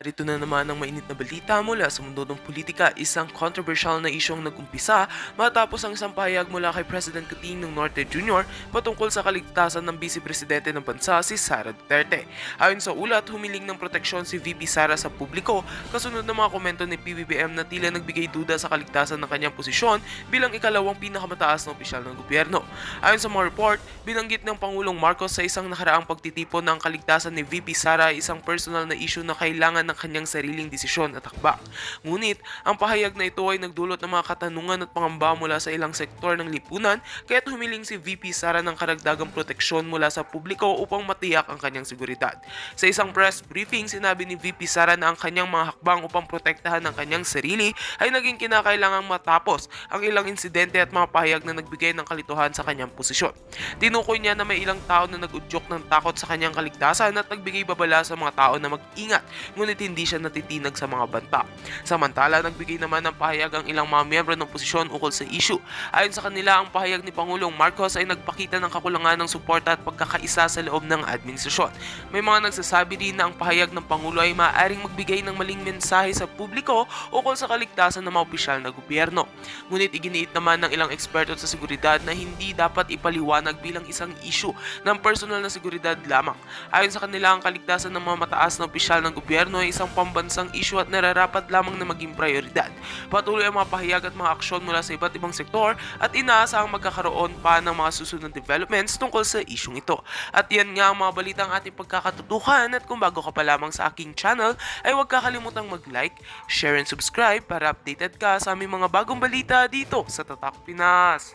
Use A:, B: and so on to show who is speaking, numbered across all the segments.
A: Rito na naman ang mainit na balita mula sa mundo ng politika, isang controversial na isyong nag-umpisa matapos ang isang pahayag mula kay President Cotin ng Norte Jr. patungkol sa kaligtasan ng Vice Presidente ng bansa si Sara Duterte. Ayon sa ulat, humiling ng proteksyon si VP Sara sa publiko kasunod ng mga komento ni PBBM na tila nagbigay duda sa kaligtasan ng kanyang posisyon bilang ikalawang pinakamataas na opisyal ng gobyerno. Ayon sa mga report, binanggit ng Pangulong Marcos sa isang nakaraang pagtitipon na ang kaligtasan ni VP Sara ay isang personal na issue na kailangan ng kanyang sariling desisyon at hakbang. Ngunit, ang pahayag na ito ay nagdulot ng mga katanungan at pangamba mula sa ilang sektor ng lipunan kaya't humiling si VP Sara ng karagdagang proteksyon mula sa publiko upang matiyak ang kanyang seguridad. Sa isang press briefing, sinabi ni VP Sara na ang kanyang mga hakbang upang protektahan ang kanyang sarili ay naging kinakailangang matapos ang ilang insidente at mga pahayag na nagbigay ng kalituhan sa kanyang posisyon. Tinukoy niya na may ilang tao na nag-udyok ng takot sa kanyang kaligtasan at nagbigay babala sa mga tao na mag-ingat, ngunit hindi siya natitinag sa mga banta. Samantala, nagbigay naman ng pahayag ang ilang mga miyembro ng posisyon ukol sa issue. Ayon sa kanila, ang pahayag ni Pangulong Marcos ay nagpakita ng kakulangan ng suporta at pagkakaisa sa loob ng administrasyon. May mga nagsasabi din na ang pahayag ng Pangulo ay maaaring magbigay ng maling mensahe sa publiko ukol sa kaligtasan ng mga opisyal na gobyerno. Ngunit iginiit naman ng ilang eksperto sa seguridad na hindi dapat ipaliwanag bilang isang issue ng personal na seguridad lamang. Ayon sa kanila, ang kaligtasan ng mga mataas na opisyal ng gobyerno ay isang pambansang issue at nararapat lamang na maging prioridad. Patuloy ang mga pahayag at mga aksyon mula sa iba't ibang sektor at inaasahang magkakaroon pa ng mga susunod na developments tungkol sa isyong ito. At yan nga ang mga balitang ating pagkakatutukan at kung bago ka pa lamang sa aking channel ay huwag kakalimutang mag-like, share and subscribe para updated ka sa aming mga bagong balita dito sa Tatak Pinas.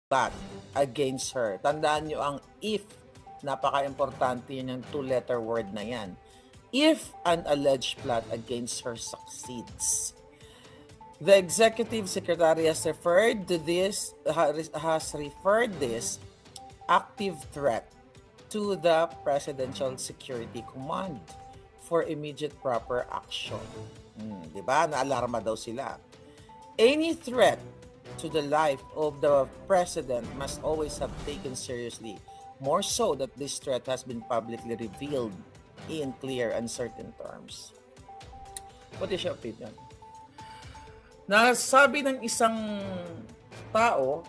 B: But against her. Tandaan nyo ang if. Napaka-importante yun yung two-letter word na yan. If an alleged plot against her succeeds. The executive secretary has referred this active threat to the Presidential Security Command for immediate proper action. Diba? Naalarma daw sila. Any threat to the life of the president must always have taken seriously, more so that this threat has been publicly revealed in clear and certain terms. What is your opinion? Nasabi ng isang tao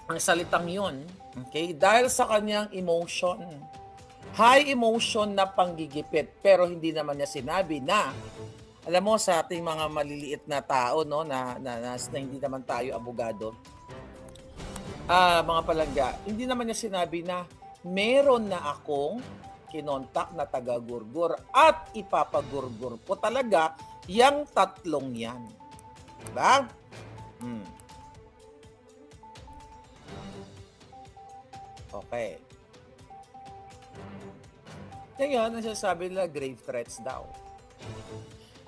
B: ang salitang yun, okay, dahil sa kanyang emotion, high emotion na panggigipit, pero hindi naman niya sinabi na, alam mo, sa ating mga maliliit na tao, no, na hindi naman tayo abogado, mga palangga, hindi naman niya sinabi na meron na akong kinontak na taga-gurgur at ipapagurgur ko talaga yang tatlong yan. Diba? Okay. Ngayon, nasasabi nila grave threats daw.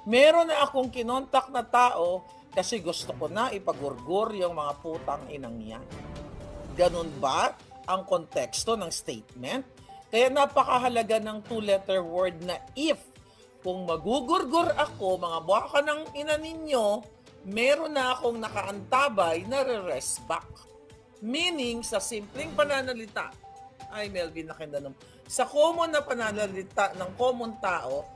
B: Meron na akong kinontak na tao kasi gusto ko na ipagurgur yung mga putang inang yan. Ganun ba ang konteksto ng statement? Kaya napakahalaga ng two-letter word na if. Kung magugurgur ako, mga baka ng ina ninyo, meron na akong nakaantabay na re-rest back. Meaning, sa simpleng pananalita, ay Melvin Nakindanom, sa common na pananalita ng common tao,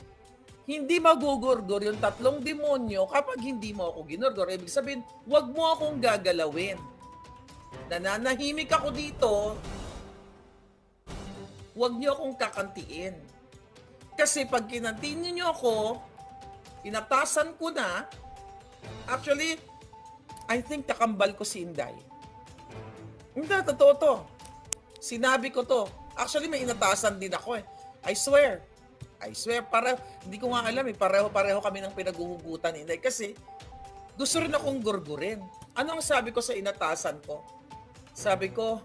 B: hindi magugurgur yung tatlong demonyo kapag hindi mo ako ginurgur. Ibig sabihin, wag mo akong gagalawin. Nananahimik ako dito, wag niyo akong kakantiin. Kasi pag kinantiin niyo ako, inatasan ko na, actually, I think takambal ko si Inday. Hindi, totoo to. Sinabi ko to. Actually, may inatasan din ako eh. I swear, hindi ko nga alam eh, pareho kami ng pinaghuhugutan Inday. Kasi, gusto rin akong gurgurin. Ano ang sabi ko sa inatasan ko? Sabi ko,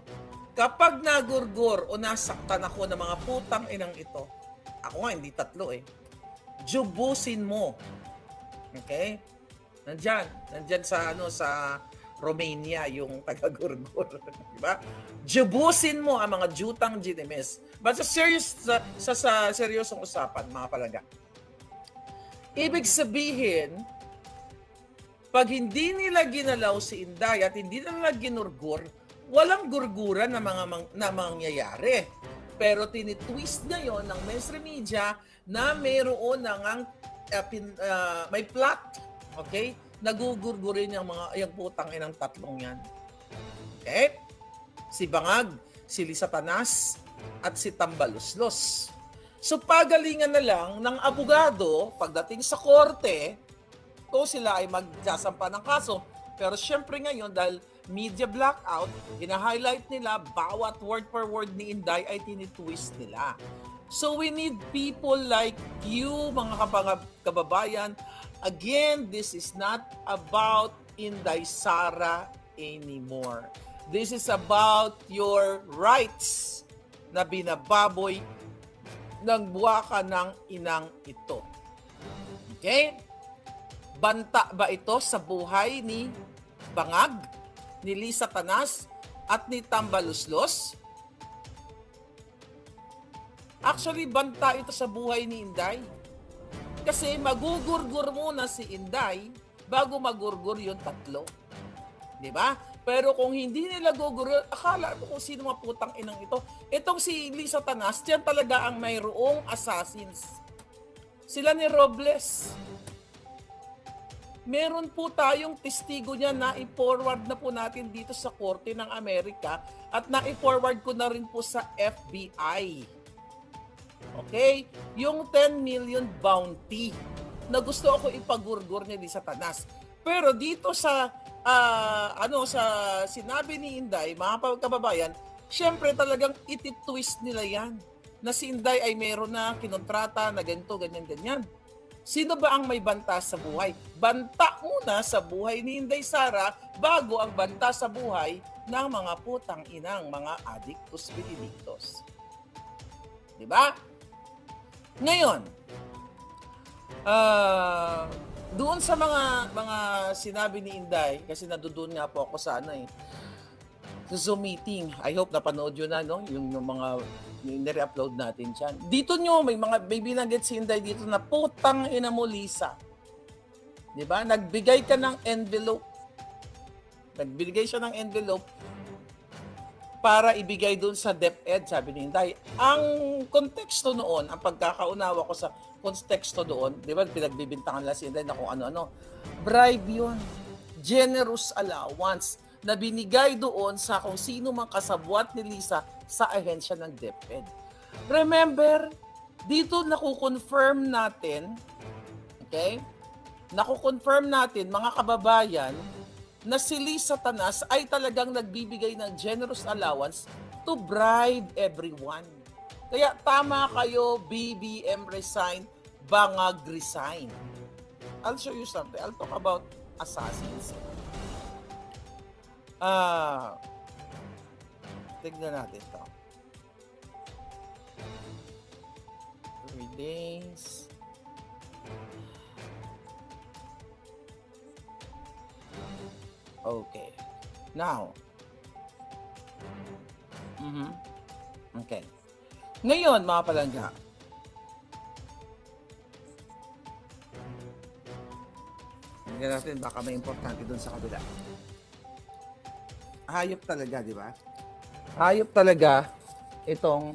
B: kapag nagurgur o nasaktan ako ng mga putang inang ito, ako nga, hindi tatlo eh, jubusin mo. Okay? Nandyan sa Romania yung taga-gurgur. Diba? Jubusin mo ang mga jutang ginimes. But sa seryosong usapan, mga palangga, Ibig sabihin, pag hindi nila ginalaw si Inday at hindi nila ginurgur, walang gurguran na mangyayari. Pero tinitwist ngayon ng mainstream media na mayroon may plot, okay? Nagugurgurin yung putang inang tatlong yan. Okay? Si Bangag, si Lisa Tanas, at si Tambaluslos. So pagalingan na lang ng abogado pagdating sa korte kung sila ay magsasampa ng kaso. Pero syempre ngayon dahil media blackout, hina-highlight nila bawat word per word ni Inday ay tinitwist nila. So we need people like you, mga kababayan. Again, this is not about Inday Sara anymore. This is about your rights na binababoy ng buwaka ng inang ito. Okay? Banta ba ito sa buhay ni Bangag, ni Lisa Tanas, at ni Tambaluslos? Actually, banta ito sa buhay ni Inday. Kasi magugurgur muna si Inday bago magurgur yung tatlo. Di ba? Pero kung hindi nila gugurgur, akala mo kung sino mga putang inang ito. Itong si Lisa Tanas, yan talaga ang mayroong assassins. Sila ni Robles. Meron po tayong testigo niya na i-forward na po natin dito sa Korte ng Amerika at na-i-forward ko na rin po sa FBI. Okay? Yung 10 million bounty na gusto ako ipagurgur ni Lisa Tanas. Pero dito sa sa sinabi ni Inday, mga kababayan, syempre talagang ititwist nila yan. Na si Inday ay meron na kinontrata na ganito, ganyan. Sino ba ang may banta sa buhay? Banta muna sa buhay ni Inday Sara bago ang banta sa buhay ng mga putang inang mga adictus benedictus. Diba? Ngayon, doon sa mga sinabi ni Inday, kasi nadudoon nga po ako sa sa Zoom meeting. I hope napanood yun na, no? Yung mga nire-upload natin dyan. Dito nyo, may binanggit si Inday dito na putang ina mo, Lisa. Diba? Nagbigay ka ng envelope. Nagbigay siya ng envelope para ibigay doon sa DepEd, sabi ni Inday. Ang konteksto noon, ang pagkakaunawa ko sa konteksto doon, di ba, pinagbibintangan nila si Inday na kung ano-ano. Bribe yun. Generous allowance na binigay doon sa kung sino mang kasabwat ni Lisa sa ahensya ng DepEd. Remember, dito nakukonfirm natin, okay? Nakukonfirm natin, mga kababayan, na si Lisa Tanas ay talagang nagbibigay ng generous allowance to bribe everyone. Kaya tama kayo, BBM resign, Bangag resign. I'll show you something. I'll talk about assassins. Tignan natin ito. 3 days. Okay. Now. Okay. Ngayon, mga palangga. Tignan natin, baka may importante doon sa kabila. Hayop talaga, di ba? Hayop talaga itong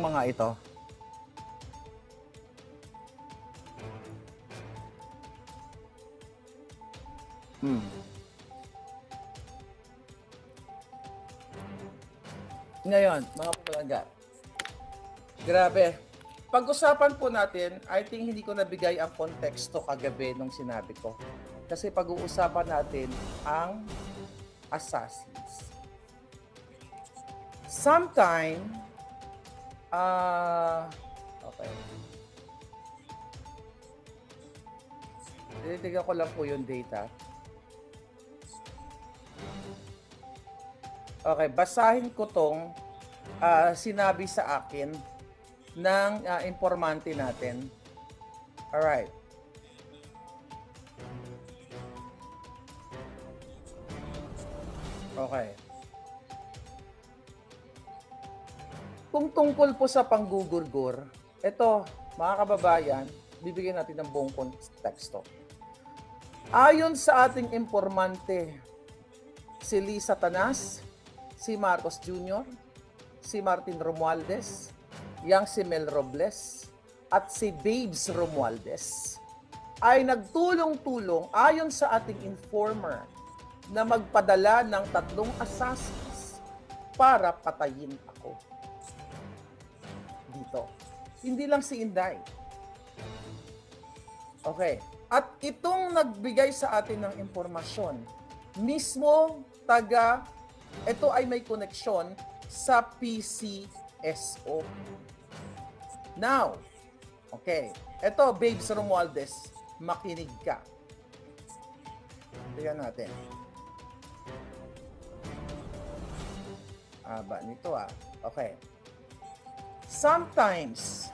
B: mga ito. Ngayon, mga kapalangga, grabe. Pag-usapan po natin, I think hindi ko nabigay ang konteksto kagabi nung sinabi ko. Kasi pag-uusapan natin ang assassins. Sometime, okay. Tinitignan ko lang po yung data. Okay, basahin ko tong sinabi sa akin ng informante natin. Alright. Okay. Kung tungkol po sa panggugurgur, ito, mga kababayan, bibigyan natin ng buong konteksto. Ayon sa ating informante, si Lisa Tanas, si Marcos Jr., si Martin Romualdez, yang si Mel Robles, at si Babes Romualdez ay nagtulong-tulong ayon sa ating informer na magpadala ng 3 assassins para patayin ako. Dito. Hindi lang si Inday. Okay. At itong nagbigay sa atin ng impormasyon, mismo ito ay may koneksyon sa PCSO. Now, okay. Ito, Babes Romualdez, makinig ka. Tingnan natin. Aba, nito Okay. Sometimes,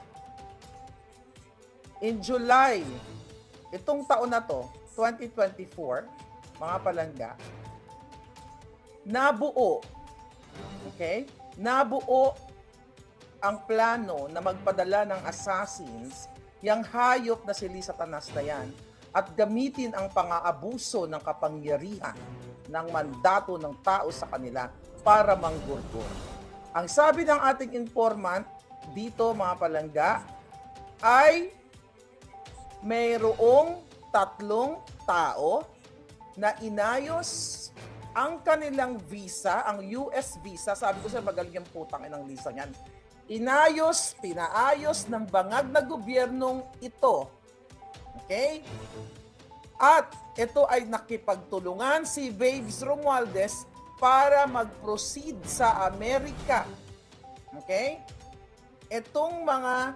B: in July, itong taon na to, 2024, mga palangga, nabuo ang plano na magpadala ng assassins yang hayop na si Lisa Tanas na yan at gamitin ang pang-aabuso ng kapangyarihan ng mandato ng tao sa kanila para manggurgur. Ang sabi ng ating informant dito, mga palangga, ay mayroong 3 tao na inayos ang kanilang visa, ang US visa. Sabi ko sa magaling yung putang inang Lisa niyan. Pinaayos ng bangag na gobyernong ito. Okay? At ito ay nakipagtulungan si Babes Romualdez para mag-proceed sa Amerika. Okay? Itong mga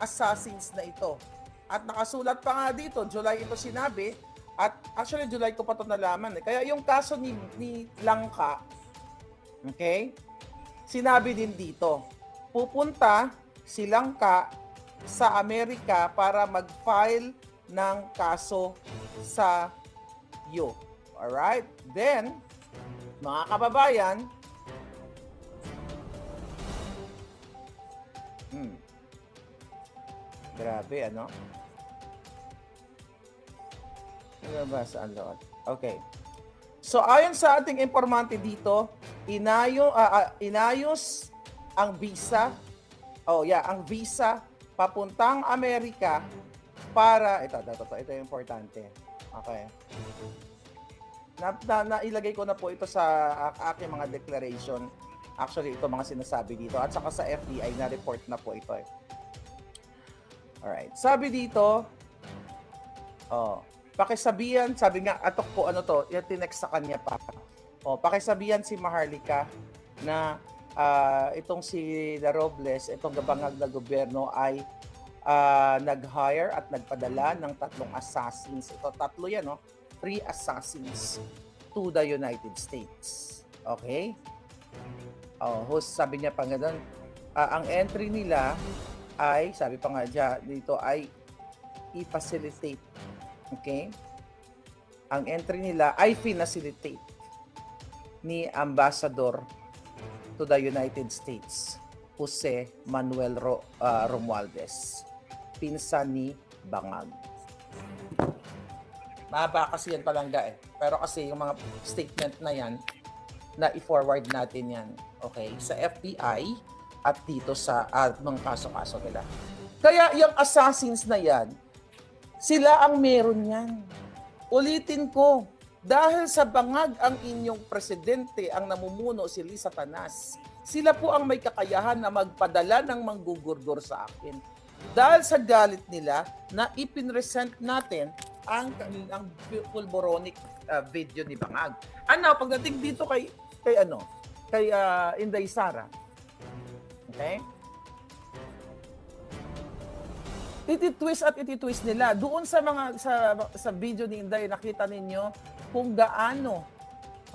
B: assassins na ito. At nakasulat pa nga dito, July ito sinabi, at actually July ko pa ito nalaman. Kaya yung kaso ni Langka, okay, sinabi din dito, pupunta si Langka sa Amerika para mag-file ng kaso sa iyo. Alright? Then, mga kababayan, grabe, ano? Nabasa ang load. Okay. So, ayon sa ating informante dito, inayos ang visa. Ang visa papuntang Amerika para, ito yung importante. Okay. Nailagay ko na po ito sa aking mga declaration. Actually, ito mga sinasabi dito. At saka sa FBI, na-report na po ito. Alright. Sabi dito, pakisabihan, sabi nga, atok ko ano to, yung tinext sa kanya pa. Pakisabihan si Maharlika na itong si The Robles, itong gabangag na gobyerno ay nag-hire at nagpadala ng 3 assassins. Ito, 3 yan, 3 assassins to the United States. Okay? Sabi niya pa nga doon, ang entry nila ay, sabi pa nga dito, ay i-facilitate. Okay? Ang entry nila ay facilitate ni Ambassador to the United States, Jose Manuel Romualdez, pinsan ni Bangag. Mahaba kasi yan palangga Pero kasi yung mga statement na yan, na i-forward natin yan, okay, sa FBI at dito sa mga kaso-kaso nila. Kaya yung assassins na yan, sila ang meron yan. Ulitin ko, dahil sa bangag ang inyong presidente ang namumuno si Lisa Tanas, sila po ang may kakayahan na magpadala ng manggugurgur sa akin. Dahil sa galit nila na ipinresent natin ang pulboronic video ni Bangag. Pagdating dito kay Inday Sara. Okay? Ititwist nila. Doon sa video ni Inday, nakita ninyo kung gaano,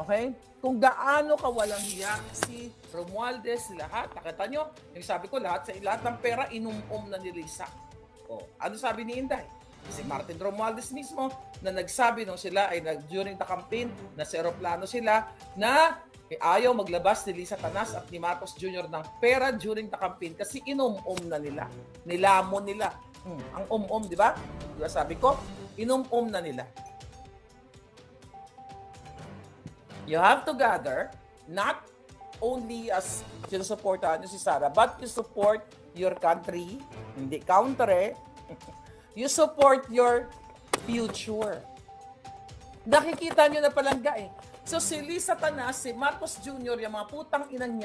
B: okay? Kung gaano kawalang hiya si Romualdez, lahat. Nakita nyo? Yung sabi ko, lahat ng pera, inumom na ni Lisa. Ano sabi ni Inday? Si Martin Romualdez mismo, na nagsabi nung sila ay during the campaign, nasa aeroplano sila, na ayaw maglabas ni Lisa Tanas at ni Marcos Jr. ng pera during the campaign kasi inumom na nila. Nilamon nila Ang di ba? Di ba sabi ko, inum-om na nila. You have to gather, not only as sinusuportahan nyo si Sara, but you support your country, hindi counter you support your future. Nakikita nyo na palangga So si Lisa Tanas, si Marcos Jr., yung mga putang inang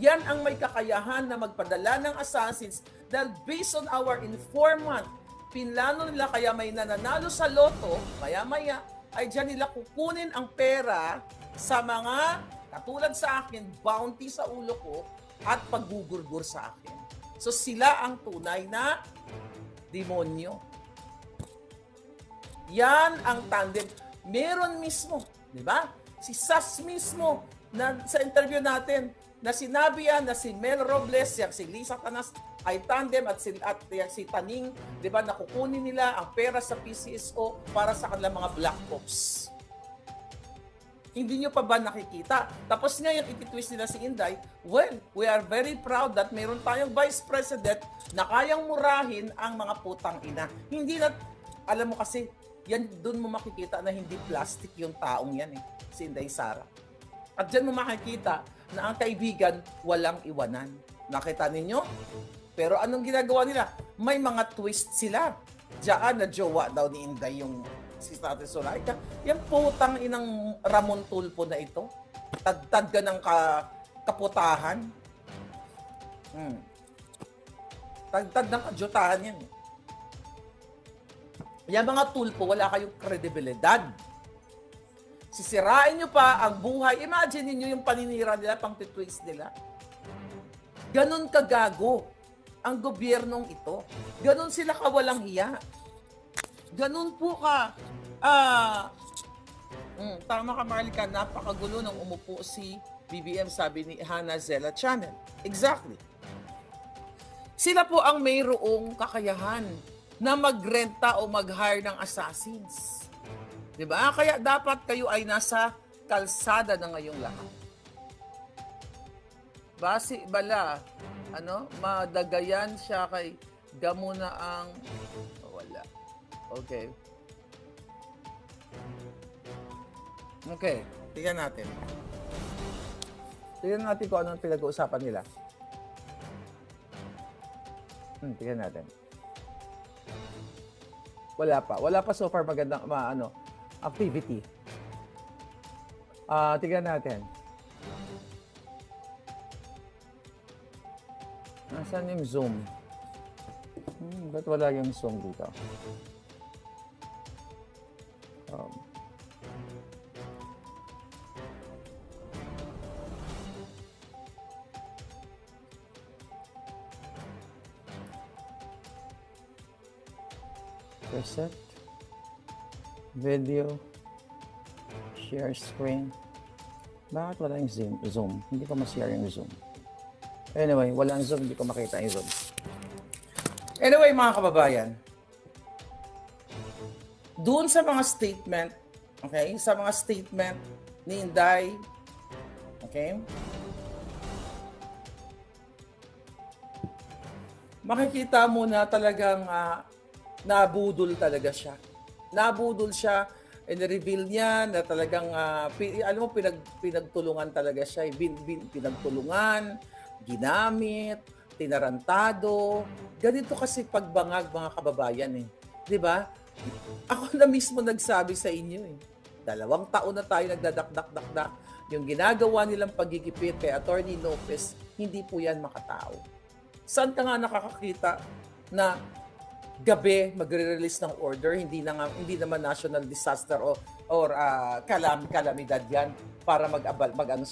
B: yan ang may kakayahan na magpadala ng assassins dahil based on our informant, pinlano nila kaya may nananalo sa loto, maya-maya, ay dyan nila kukunin ang pera sa mga, katulad sa akin, bounty sa ulo ko at paggugurgur sa akin. So sila ang tunay na demonyo. Yan ang tandem. Meron mismo, di ba? Si Sas mismo, na sa interview natin, na sinabi yan na si Mel Robles, yung si Lisa Tanas, ay tandem at si Taning, di ba, nakukunin nila ang pera sa PCSO para sa kanilang mga black ops. Hindi nyo pa ba nakikita? Tapos ngayon, ititwist nila si Inday, well, we are very proud that mayroon tayong Vice President na kayang murahin ang mga putang ina. Hindi na, alam mo kasi, yan doon mo makikita na hindi plastic yung taong yan si Inday Sara. At dyan mo makikita na ang kaibigan walang iwanan. Nakita ninyo? Pero anong ginagawa nila? May mga twist sila. Diyan na jowa daw ni Inday yung si Tate Solaika. Yan putang inang Ramon Tulfo na ito. Tagtad ka ng kaputahan. Tagtad ng kajotahan yan. Yan mga Tulfo, wala kayong kredibilidad. Sisirain nyo pa ang buhay. Imagine niyo yung paninira nila, pang titwist nila. Ganon kagago ang gobyernong ito. Ganon sila kawalang hiya. Ganon po ka. Tama ka, Marlica. Napakagulo nang umupo si BBM, sabi ni Hannah Zella Channel. Exactly. Sila po ang mayroong kakayahan na magrenta o mag-hire ng assassins. Diba? Kaya dapat kayo ay nasa kalsada na ngayong lahat. Basi bala, madagayan siya kay gamo na ang wala. Okay. Okay, tingnan natin. Tingnan natin kung anong pinag-uusapan nila. Tingnan natin. Wala pa so far magandang activity. Tingnan natin. Nasaan yung Zoom? Ba't wala yung Zoom dito? Reset. Video. Share screen. Bakit wala yung Zoom? Hindi ko ma-share yung Zoom. Anyway, walang Zoom. Hindi ko makita yung Zoom. Anyway, mga kababayan. Doon sa mga statement, okay? Sa mga statement ni Inday, okay? Makikita mo na talagang nabudol talaga siya. Nabudol siya. And-reveal niya na talagang, alam mo, pinagtulungan talaga siya. Pinagtulungan, ginamit, tinarantado. Ganito kasi pagbangag, mga kababayan Di ba? Ako na mismo nagsabi sa inyo 2 taon na tayo nagdadakdak-dakdak. Yung ginagawa nilang pagigipit kay Attorney Lopez, hindi po yan makatao. Saan ka nga nakakakita na gabi magre-release ng order, hindi naman national disaster or kalamidad yan para magmadali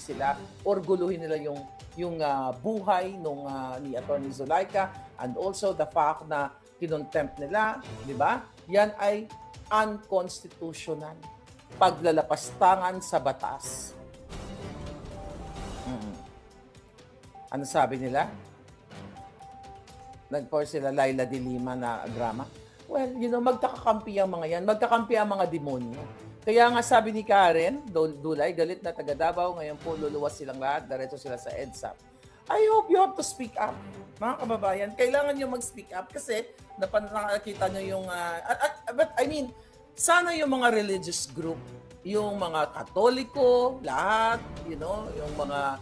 B: sila or guluhin nila yung buhay ni Attorney Zulaika, and also the fact na kinontempt nila, di ba? Yan ay unconstitutional. Paglalapastangan sa batas. Ano sabi nila? Nag-pour sila Laila de Lima na drama. Well, magkakakampi ang mga yan. Magkakampi ang mga demonyo. Kaya nga sabi ni Karen, Dulay, galit na taga Davao, ngayon po luluwas silang lahat, diretso sila sa EDSA. I hope you have to speak up, mga kababayan. Kailangan nyo mag-speak up kasi nakakita nyo yung, but I mean, sana yung mga religious group, yung mga Katoliko, lahat, yung mga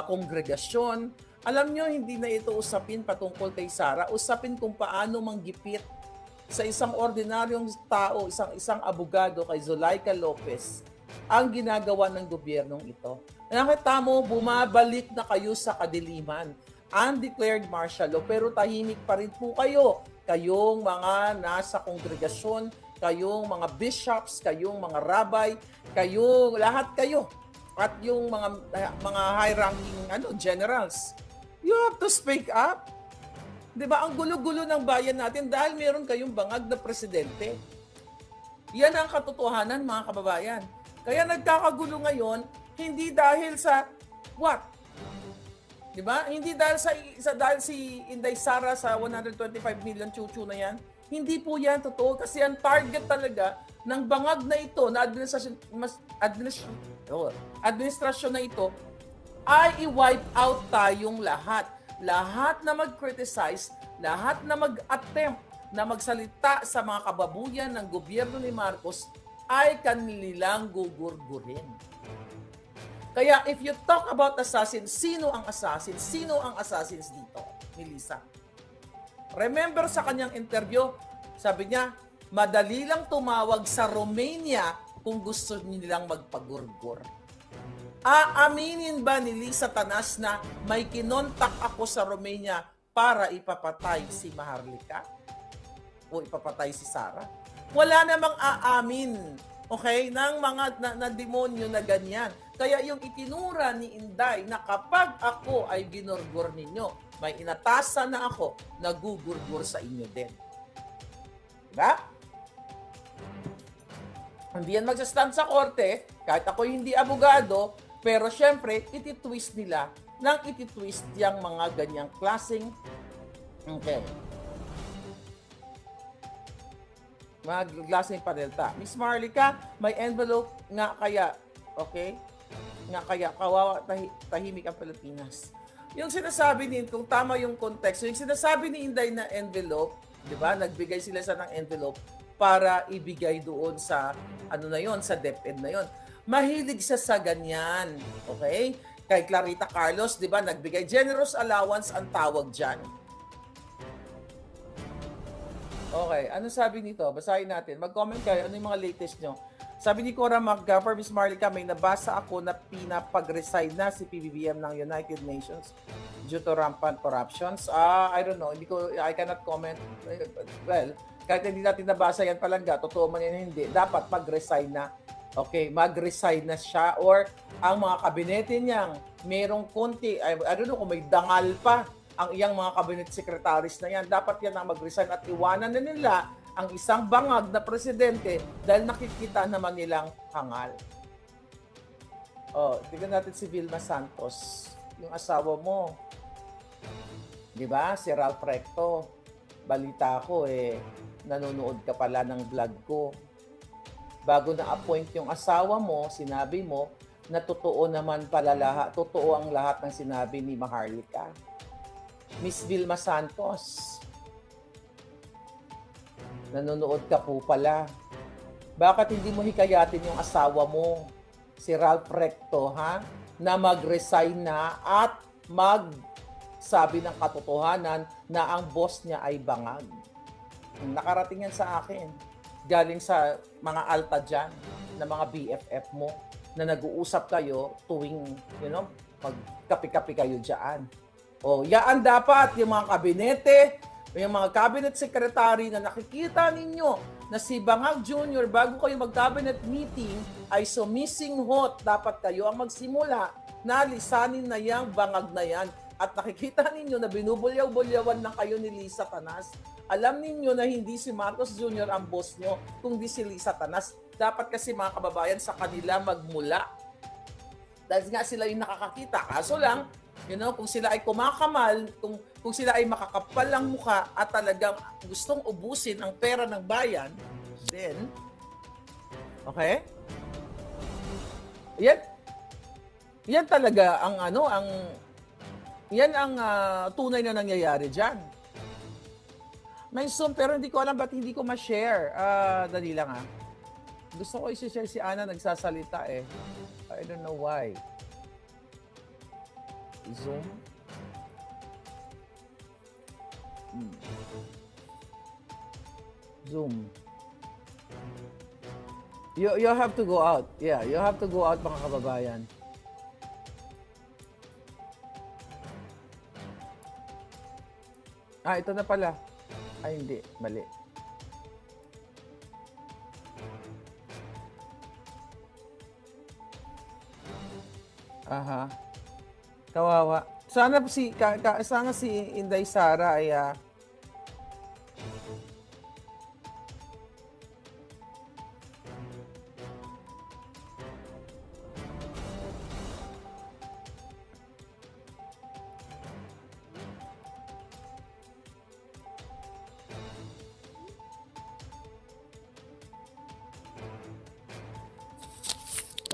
B: kongregasyon, alam nyo, hindi na ito usapin patungkol kay Sara, usapin kung paano manggipit sa isang ordinaryong tao, isang abogado kay Zulaika Lopez, ang ginagawa ng gobyernong ito. Nakita mo, bumabalik na kayo sa kadiliman. Undeclared martial law, pero tahimik pa rin po kayo. Kayong mga nasa kongregasyon, kayong mga bishops, kayong mga rabbi, lahat kayo. At yung mga high-ranking generals. You have to speak up. 'Di ba? Ang gulo-gulo ng bayan natin dahil meron kayong bangag na presidente. Yan ang katotohanan, mga kababayan. Kaya nagkakagulo ngayon, hindi dahil sa what? 'Di ba? Hindi dahil dahil si Inday Sara sa 125 million chuchu na yan. Hindi po yan totoo kasi ang target talaga ng bangag na ito na administrasyon na ito ay i-wipe out tayong lahat. Lahat na mag-criticize, lahat na mag-attempt na magsalita sa mga kababuyan ng gobyerno ni Marcos ay kanilang gugurgurin. Kaya if you talk about assassins, sino ang assassin? Sino ang assassins dito ni Lisa? Remember sa kanyang interview, sabi niya, madali lang tumawag sa Romania kung gusto nilang magpagurgur. Aaminin ba ni Lisa Tanas na may kinontak ako sa Romania para ipapatay si Maharlika? O ipapatay si Sara? Wala namang aamin, okay, ng mga na demonyo na ganyan. Kaya yung itinura ni Inday na kapag ako ay ginurgur ninyo, may inatasan na ako na gugurgur sa inyo din. Diba? Hindi yan magsastand sa korte, kahit ako hindi abogado, pero syempre, ititwist nila nang ititwist yung mga ganyang klaseng mga klaseng panelta. Miss Marlica, may envelope nga kaya, okay? Nga kaya, kawawa, tahimik ang Pilipinas. Yung sinasabi din, kung tama yung context, yung sinasabi ni Inday na envelope, di ba? Nagbigay sila sa ng envelope para ibigay doon sa, sa DepEd na yon. Mahilig siya sa ganyan, okay? Kay Clarita Carlos, di ba, nagbigay generous allowance ang tawag dyan. Okay, ano sabi nito? Basahin natin. Mag-comment kayo, ano yung mga latest nyo? Sabi ni Cora McGaffer, Miss Marlica, may nabasa ako na pinapag-resign na si PBBM ng United Nations due to rampant corruptions. I don't know, I cannot comment. Well, kahit hindi natin nabasa yan palangga, totoo man yan hindi, dapat mag-resign na. Okay, mag-resign na siya or ang mga kabinete niyang merong konti, I don't know kung may dangal pa ang iyang mga cabinet secretaries na yan. Dapat yan ang mag-resign at iwanan na nila ang isang bangag na presidente dahil nakikita naman nilang hangal. Tignan natin si Vilma Santos, yung asawa mo. Di ba? Si Ralph Recto. Balita ko nanonood ka pala ng vlog ko. Bago na-appoint yung asawa mo, sinabi mo na totoo naman pala lahat, totoo ang lahat ng sinabi ni Maharlika. Miss Vilma Santos, nanonood ka po pala. Bakit hindi mo hikayatin yung asawa mo, si Ralph Recto, na mag-resign na at magsabi ng katotohanan na ang boss niya ay bangag? Nakarating yan sa akin. Galing sa mga alta dyan, na mga BFF mo, na nag-uusap kayo tuwing, pagkapi-kapi kayo dyan. Yaan dapat yung mga kabinete, yung mga cabinet secretary na nakikita ninyo na si Bangag Jr. bago kayo mag-cabinet meeting ay sumising hot. Dapat kayo ang magsimula na lisanin na yung bangag na yan. At nakikita ninyo na binubulyaw-bulyawan na kayo ni Lisa Tanas. Alam ninyo na hindi si Marcos Jr. ang boss nyo, kundi si Lisa Tanas. Dapat kasi mga kababayan sa kanila magmula. Dahil nga sila yung nakakakita. Kaso lang, kung sila ay kumakamal, kung sila ay makakapal ang mukha at talagang gustong ubusin ang pera ng bayan, then, okay? Yan talaga ang Yan ang tunay na nangyayari dyan. May Zoom, pero hindi ko alam ba't hindi ko ma-share. Dali lang Gusto ko i-share si Ana, nagsasalita eh. I don't know why. Zoom? Zoom. You have to go out. Yeah, you have to go out mga kababayan. Ito na pala. Ay, hindi. Mali. Aha. Kawawa. Sana si Inday Sara ay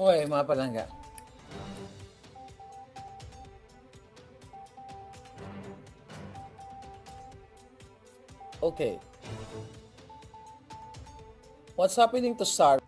B: Oy, mga palangga. Okay. What's happening to Sara?